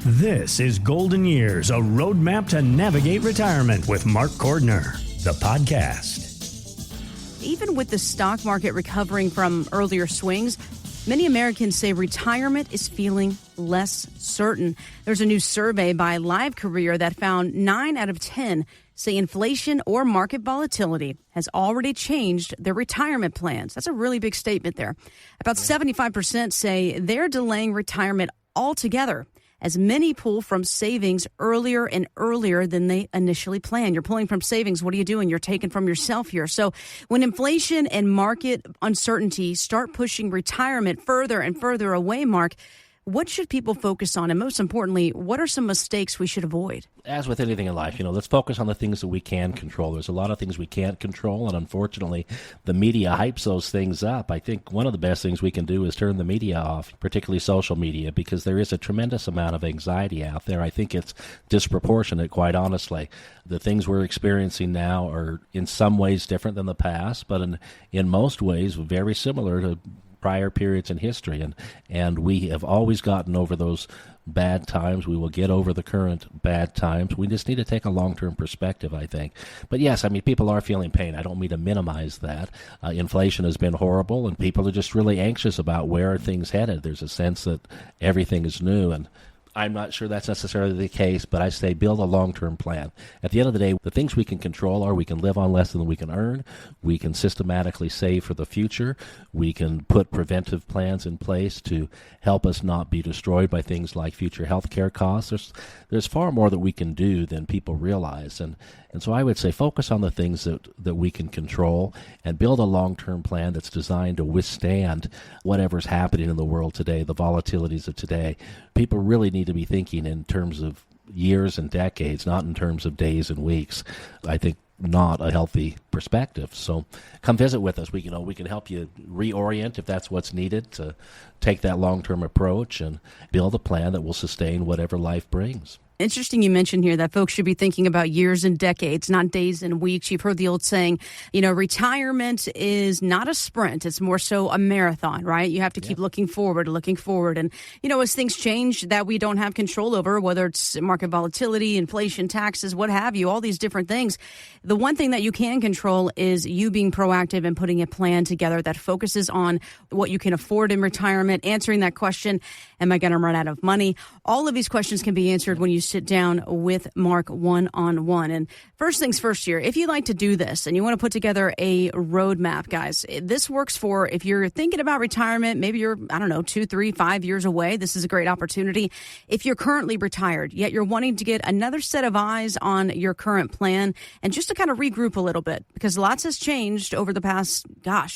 This is Golden Years, a roadmap to navigate retirement with Mark Cordner, the podcast. Even with the stock market recovering from earlier swings, many Americans say retirement is feeling less certain. There's a new survey by Live Career that found 9 out of 10 say inflation or market volatility has already changed their retirement plans. That's a really big statement there. About 75% say they're delaying retirement altogether, as many pull from savings earlier and earlier than they initially planned. You're pulling from savings. What are you doing? You're taking from yourself here. So when inflation and market uncertainty start pushing retirement further and further away, Mark, what should people focus on? And most importantly, what are some mistakes we should avoid? As with anything in life, let's focus on the things that we can control. There's a lot of things we can't control, and unfortunately, the media hypes those things up. I think one of the best things we can do is turn the media off, particularly social media, because there is a tremendous amount of anxiety out there. I think it's disproportionate, quite honestly. The things we're experiencing now are in some ways different than the past, but in most ways very similar to prior periods in history, and we have always gotten over those bad times. We will get over the current bad times. We just need to take a long-term perspective, I think. But yes, people are feeling pain. I don't mean to minimize that. Inflation has been horrible, and people are just really anxious about where are things headed. There's a sense that everything is new, and I'm not sure that's necessarily the case, but I say build a long-term plan. At the end of the day, the things we can control are we can live on less than we can earn, we can systematically save for the future, we can put preventive plans in place to help us not be destroyed by things like future health care costs. There's far more that we can do than people realize, and so I would say focus on the things that we can control and build a long-term plan that's designed to withstand whatever's happening in the world today, the volatilities of today. People really need to be thinking in terms of years and decades, not in terms of days and weeks. I think not a healthy perspective. So come visit with us. We can help you reorient if that's what's needed to take that long-term approach and build a plan that will sustain whatever life brings. Interesting you mentioned here that folks should be thinking about years and decades, not days and weeks. You've heard the old saying, retirement is not a sprint. It's more so a marathon, right? You have to keep looking forward. And, as things change that we don't have control over, whether it's market volatility, inflation, taxes, what have you, all these different things. The one thing that you can control is you being proactive and putting a plan together that focuses on what you can afford in retirement, answering that question, am I going to run out of money? All of these questions can be answered when you sit down with Mark one-on-one. And first things first here, if you'd like to do this and you want to put together a roadmap, guys, this works for if you're thinking about retirement, maybe you're, 2, 3, 5 years away. This is a great opportunity. If you're currently retired, yet you're wanting to get another set of eyes on your current plan and just to kind of regroup a little bit, because lots has changed over the past,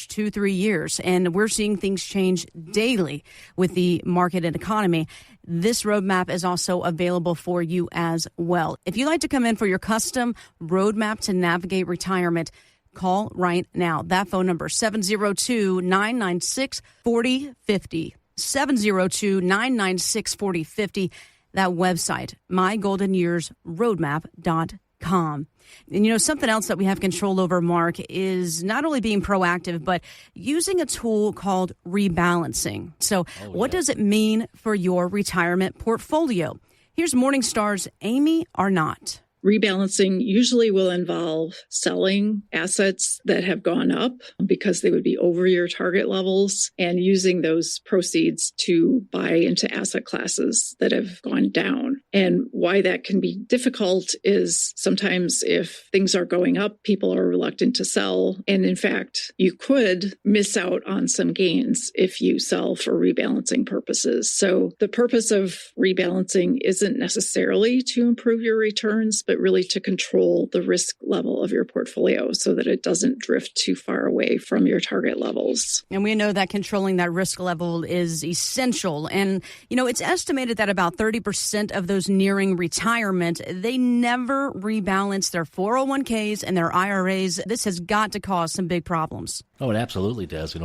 2, 3 years, and we're seeing things change daily with the market and economy. This roadmap is also available for you as well. If you'd like to come in for your custom roadmap to navigate retirement, call right now. That phone number, 702-996-4050. 702-996-4050. That website, mygoldenyearsroadmap.com. And something else that we have control over, Mark, is not only being proactive, but using a tool called rebalancing. So what does it mean for your retirement portfolio? Here's Morningstar's Amy Arnott. Rebalancing usually will involve selling assets that have gone up because they would be over your target levels and using those proceeds to buy into asset classes that have gone down. And why that can be difficult is sometimes if things are going up, people are reluctant to sell. And in fact, you could miss out on some gains if you sell for rebalancing purposes. So the purpose of rebalancing isn't necessarily to improve your returns, but really to control the risk level of your portfolio so that it doesn't drift too far away from your target levels. And we know that controlling that risk level is essential. And, it's estimated that about 30% of those nearing retirement, they never rebalance their 401ks and their IRAs. This has got to cause some big problems. Oh, it absolutely does.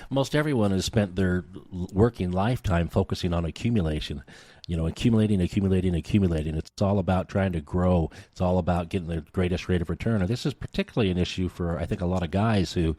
Most everyone has spent their working lifetime focusing on accumulation. Accumulating. It's all about trying to grow. It's all about getting the greatest rate of return. And this is particularly an issue for, I think, a lot of guys who,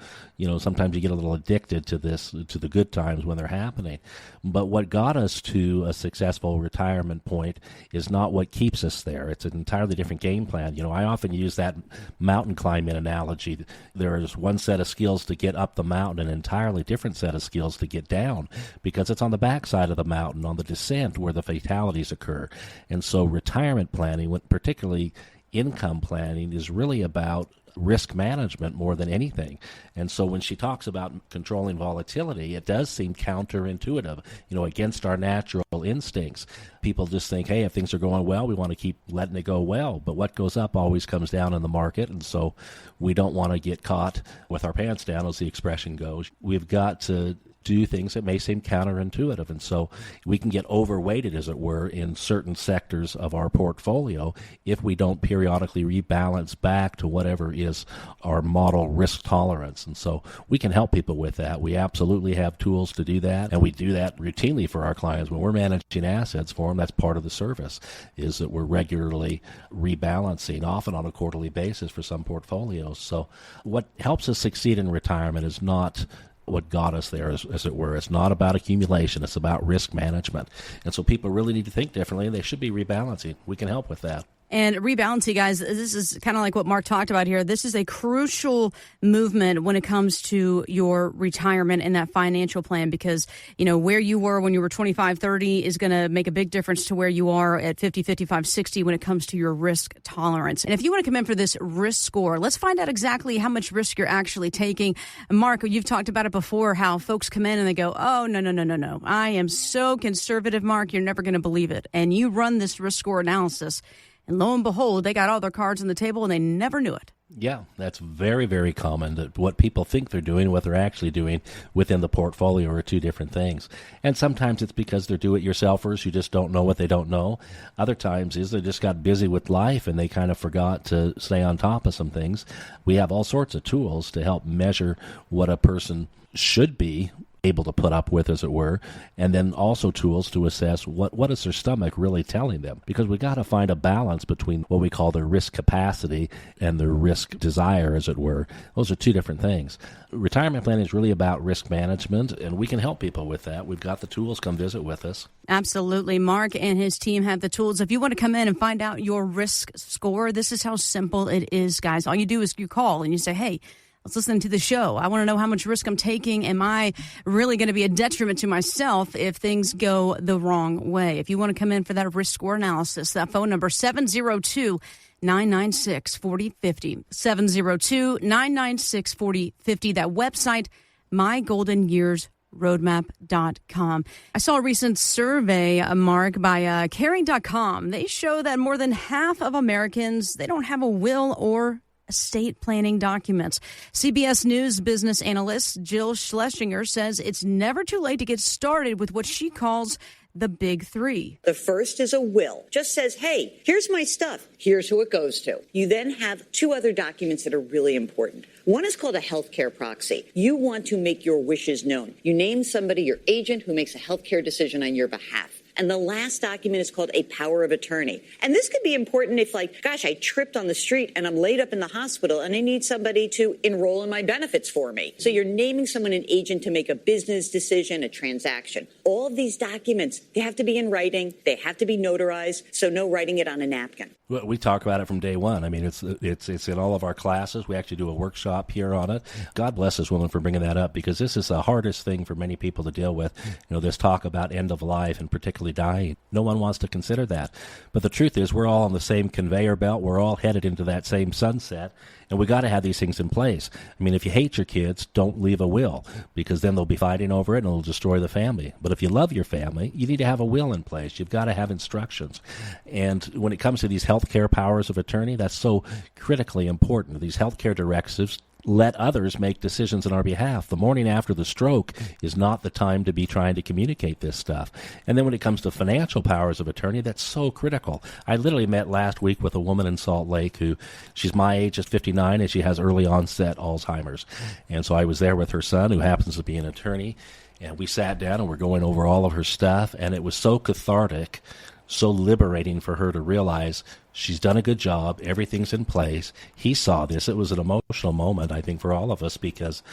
sometimes you get a little addicted to this, to the good times when they're happening. But what got us to a successful retirement point is not what keeps us there. It's an entirely different game plan. I often use that mountain climbing analogy. There is one set of skills to get up the mountain, an entirely different set of skills to get down, because it's on the backside of the mountain, on the descent, where the fatalities occur. And so retirement planning, particularly income planning, is really about risk management more than anything. And so when she talks about controlling volatility, it does seem counterintuitive, against our natural instincts. People just think, hey, if things are going well, we want to keep letting it go well. But what goes up always comes down in the market. And so we don't want to get caught with our pants down, as the expression goes. We've got to do things that may seem counterintuitive. And so we can get overweighted, as it were, in certain sectors of our portfolio if we don't periodically rebalance back to whatever is our model risk tolerance. And so we can help people with that. We absolutely have tools to do that, and we do that routinely for our clients. When we're managing assets for them, that's part of the service, is that we're regularly rebalancing, often on a quarterly basis for some portfolios. So what helps us succeed in retirement is not what got us there, as it were. It's not about accumulation. It's about risk management. And so people really need to think differently, and they should be rebalancing. We can help with that. And rebalancing, guys, this is kind of like what Mark talked about here. This is a crucial movement when it comes to your retirement and that financial plan, because, where you were when you were 25, 30 is going to make a big difference to where you are at 50, 55, 60 when it comes to your risk tolerance. And if you want to come in for this risk score, let's find out exactly how much risk you're actually taking. Mark, you've talked about it before, how folks come in and they go, oh, no. I am so conservative, Mark, you're never going to believe it. And you run this risk score analysis, and lo and behold, they got all their cards on the table and they never knew it. Yeah, that's very, very common, that what people think they're doing and what they're actually doing within the portfolio are two different things. And sometimes it's because they're do-it-yourselfers who just don't know what they don't know. Other times is they just got busy with life and they kind of forgot to stay on top of some things. We have all sorts of tools to help measure what a person should be able to put up with, as it were, and then also tools to assess what is their stomach really telling them, because we got to find a balance between what we call their risk capacity and their risk desire, as it were. Those are two different things. Retirement planning is really about risk management, and we can help people with that. We've got the tools. Come visit with us. Absolutely. Mark and his team have the tools. If you want to come in and find out your risk score, this is how simple it is, guys. All you do is you call and you say, hey, let's listen to the show. I want to know how much risk I'm taking. Am I really going to be a detriment to myself if things go the wrong way? If you want to come in for that risk score analysis, that phone number, 702-996-4050. 702-996-4050. That website, mygoldenyearsroadmap.com. I saw a recent survey, Mark, by caring.com. They show that more than half of Americans, they don't have a will or estate planning documents. CBS News business analyst Jill Schlesinger says it's never too late to get started with what she calls the big three. The first is a will. Just says, hey, here's my stuff. Here's who it goes to. You then have two other documents that are really important. One is called a healthcare proxy. You want to make your wishes known. You name somebody, your agent, who makes a healthcare decision on your behalf. And the last document is called a power of attorney. And this could be important if, like, gosh, I tripped on the street and I'm laid up in the hospital and I need somebody to enroll in my benefits for me. So you're naming someone an agent to make a business decision, a transaction. All of these documents, they have to be in writing. They have to be notarized. So no writing it on a napkin. Well, we talk about it from day one. I mean, it's in all of our classes. We actually do a workshop here on it. God bless this woman for bringing that up, because this is the hardest thing for many people to deal with. This talk about end of life and particularly dying. No one wants to consider that. But the truth is, we're all on the same conveyor belt. We're all headed into that same sunset. And we got to have these things in place. I mean, if you hate your kids, don't leave a will, because then they'll be fighting over it and it'll destroy the family. But if you love your family, you need to have a will in place. You've got to have instructions. And when it comes to these healthcare powers of attorney, that's so critically important. These healthcare directives let others make decisions on our behalf. The morning after the stroke is not the time to be trying to communicate this stuff. And then when it comes to financial powers of attorney, that's so critical. I literally met last week with a woman in Salt Lake who, she's my age, is 59, and she has early onset Alzheimer's. And so I was there with her son, who happens to be an attorney, and we sat down and we're going over all of her stuff, and it was so cathartic, so liberating for her to realize she's done a good job, everything's in place. He saw this. It was an emotional moment, I think, for all of us, because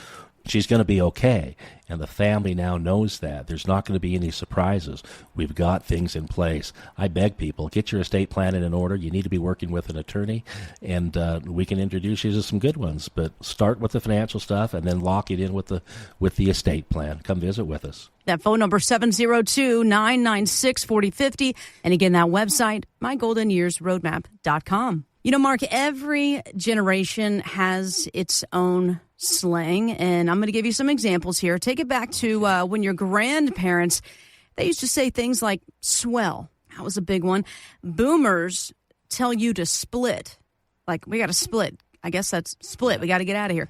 she's going to be okay, and the family now knows that. There's not going to be any surprises. We've got things in place. I beg people, get your estate planning in order. You need to be working with an attorney, and we can introduce you to some good ones. But start with the financial stuff, and then lock it in with the estate plan. Come visit with us. That phone number, 702-996-4050. And again, that website, mygoldenyearsroadmap.com. You know, Mark, every generation has its own slang, and I'm going to give you some examples here. Take it back to when your grandparents, they used to say things like swell. That was a big one. Boomers tell you to split. Like, we got to split. I guess that's split. We got to get out of here.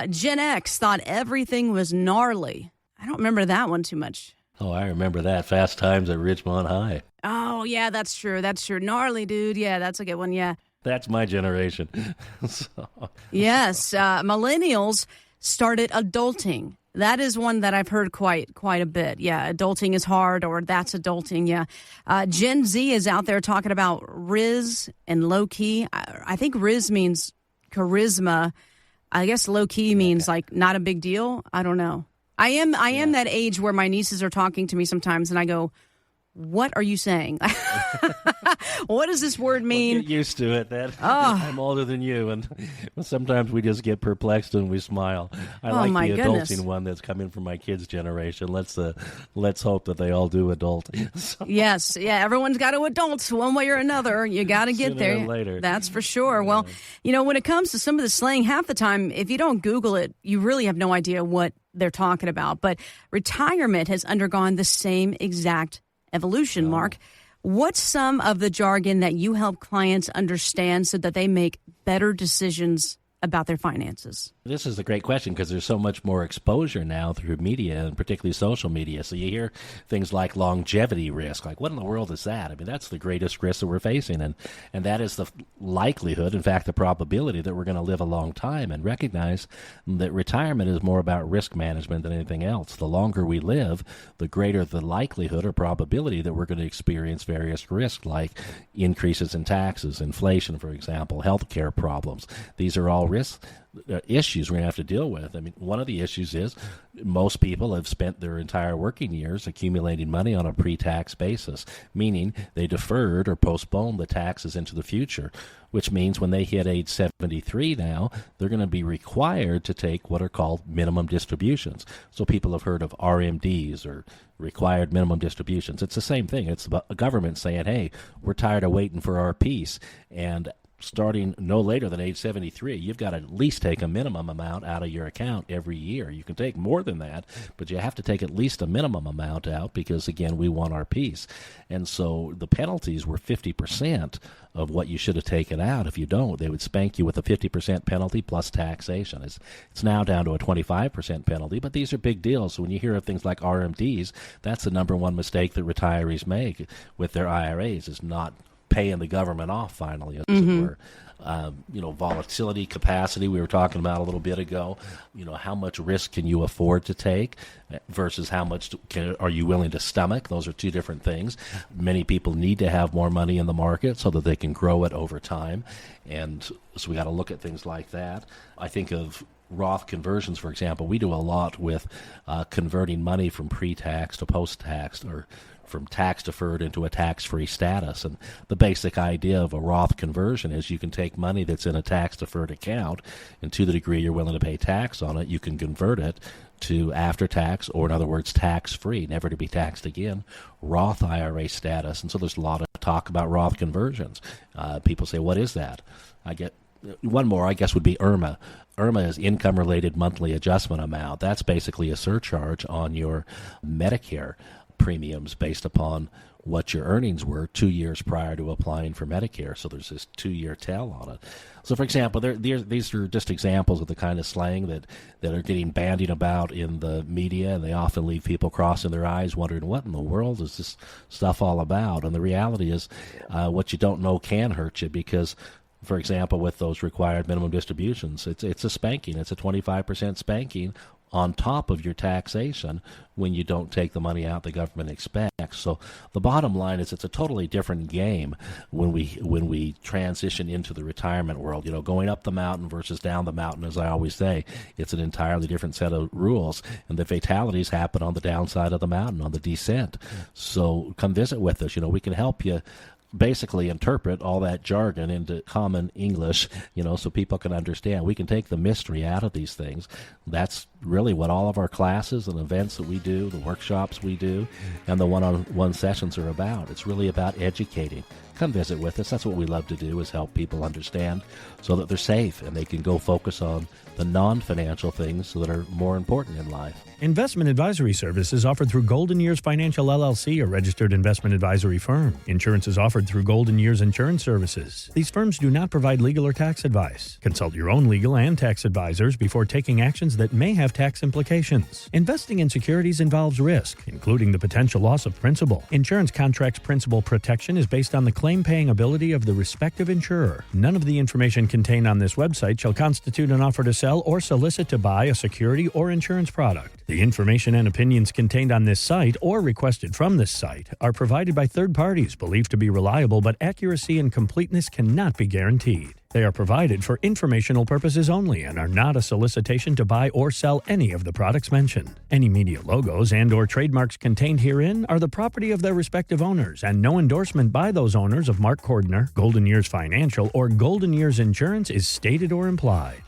Gen X thought everything was gnarly. I don't remember that one too much. Oh, I remember that. Fast Times at Ridgemont High. Oh, yeah, that's true. That's true. Gnarly, dude. Yeah, that's a good one. Yeah. That's my generation. Yes. Millennials started adulting. That is one that I've heard quite a bit. Yeah, adulting is hard, or that's adulting. Yeah. Gen Z is out there talking about Riz and low key. I think Riz means charisma. I guess low key means like not a big deal. I don't know. I am that age where my nieces are talking to me sometimes, and I go, "What are you saying? What does this word mean?" Well, get used to it. I'm older than you, and sometimes we just get perplexed and we smile. I like the adulting one that's coming from my kids' generation. Let's hope that they all do adult. Yes, yeah, everyone's got to adult one way or another. You got to get there. Sooner or later. That's for sure. Yeah. Well, you know, when it comes to some of the slang, half the time, if you don't Google it, you really have no idea what they're talking about. But retirement has undergone the same exact evolution, Mark. What's some of the jargon that you help clients understand so that they make better decisions about their finances? This is a great question because there's so much more exposure now through media, and particularly social media. So you hear things like longevity risk. Like, what in the world is that? I mean, that's the greatest risk that we're facing. And that is the likelihood, in fact, the probability that we're going to live a long time, and recognize that retirement is more about risk management than anything else. The longer we live, the greater the likelihood or probability that we're going to experience various risks, like increases in taxes, inflation, for example, healthcare problems. These are all risks. Issues we're going to have to deal with. I mean, one of the issues is most people have spent their entire working years accumulating money on a pre-tax basis, meaning they deferred or postponed the taxes into the future, which means when they hit age 73 now, they're going to be required to take what are called minimum distributions. So people have heard of RMDs, or required minimum distributions. It's the same thing. It's a government saying, hey, we're tired of waiting for our piece, and starting no later than age 73, you've got to at least take a minimum amount out of your account every year. You can take more than that, but you have to take at least a minimum amount out because, again, we want our piece. And so the penalties were 50% of what you should have taken out. If you don't, they would spank you with a 50% penalty plus taxation. It's now down to a 25% penalty, but these are big deals. So when you hear of things like RMDs, that's the number one mistake that retirees make with their IRAs, is not paying the government off finally, as it were. Volatility, capacity, we were talking about a little bit ago. You know, how much risk can you afford to take versus how much are you willing to stomach? Those are two different things. Many people need to have more money in the market so that they can grow it over time. And so we got to look at things like that. I think of Roth conversions, for example. We do a lot with converting money from pre-tax to post-tax, or from tax-deferred into a tax-free status. And the basic idea of a Roth conversion is you can take money that's in a tax-deferred account, and to the degree you're willing to pay tax on it, you can convert it to after-tax, or in other words, tax-free, never to be taxed again, Roth IRA status. And so there's a lot of talk about Roth conversions. People say, what is that? I get one more, I guess, would be IRMA. IRMA is income-related monthly adjustment amount. That's basically a surcharge on your Medicare premiums based upon what your earnings were 2 years prior to applying for Medicare. So there's this 2-year tail on it. So, for example, these are just examples of the kind of slang that are getting bandied about in the media, and they often leave people crossing their eyes wondering, what in the world is this stuff all about? And the reality is what you don't know can hurt you because, for example, with those required minimum distributions, it's a spanking. It's a 25% spanking on top of your taxation when you don't take the money out the government expects. So the bottom line is it's a totally different game when we transition into the retirement world. Going up the mountain versus down the mountain, as I always say, it's an entirely different set of rules, and the fatalities happen on the downside of the mountain, on the descent. So come visit with us. We can help you basically interpret all that jargon into common English, so people can understand. We can take the mystery out of these things. That's really what all of our classes and events that we do, the workshops we do, and the one-on-one sessions are about. It's really about educating. Come visit with us. That's what we love to do, is help people understand so that they're safe and they can go focus on the non-financial things that are more important in life. Investment advisory services offered through Golden Years Financial LLC, a registered investment advisory firm. Insurance is offered through Golden Years Insurance Services. These firms do not provide legal or tax advice. Consult your own legal and tax advisors before taking actions that may have tax implications. Investing in securities involves risk, including the potential loss of principal. Insurance contracts principal protection is based on the claim-paying ability of the respective insurer. None of the information contained on this website shall constitute an offer to sell or solicit to buy a security or insurance product. The information and opinions contained on this site or requested from this site are provided by third parties believed to be reliable, but accuracy and completeness cannot be guaranteed. They are provided for informational purposes only and are not a solicitation to buy or sell any of the products mentioned. Any media logos and or trademarks contained herein are the property of their respective owners, and no endorsement by those owners of Mark Cordner, Golden Years Financial, or Golden Years Insurance is stated or implied.